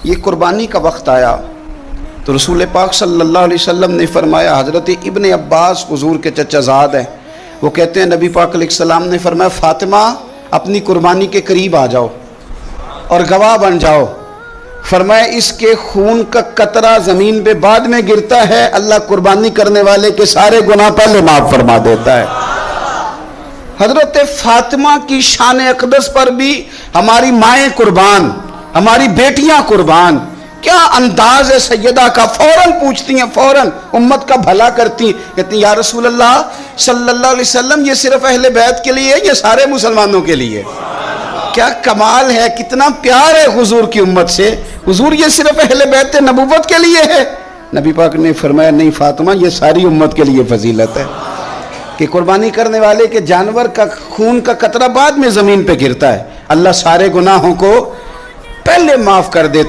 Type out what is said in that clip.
یہ قربانی کا وقت آیا تو رسول پاک صلی اللہ علیہ وسلم نے فرمایا، حضرت ابن عباس حضور کے چچا زاد ہیں، وہ کہتے ہیں نبی پاک علیہ السلام نے فرمایا فاطمہ اپنی قربانی کے قریب آ جاؤ اور گواہ بن جاؤ۔ فرمایا اس کے خون کا قطرہ زمین پہ بعد میں گرتا ہے، اللہ قربانی کرنے والے کے سارے گناہ پہلے معاف فرما دیتا ہے۔ حضرت فاطمہ کی شان اقدس پر بھی ہماری مائیں قربان، ہماری بیٹیاں قربان، کیا انداز ہے سیدہ کا، فوراً پوچھتی ہیں، فوراً امت کا بھلا کرتی ہیں، کہتی ہیں یا رسول اللہ صلی اللہ علیہ وسلم یہ صرف اہل بیت کے لیے ہے یا سارے مسلمانوں کے لیے؟ کیا کمال ہے، کتنا پیار ہے حضور کی امت سے۔ حضور یہ صرف اہل بیت نبوت کے لیے ہے؟ نبی پاک نے فرمایا نہیں فاطمہ یہ ساری امت کے لیے فضیلت ہے، کہ قربانی کرنے والے کے جانور کا خون کا قطرہ بعد میں زمین پہ گرتا ہے، اللہ سارے گناہوں کو پہلے معاف کر دیتا ہے۔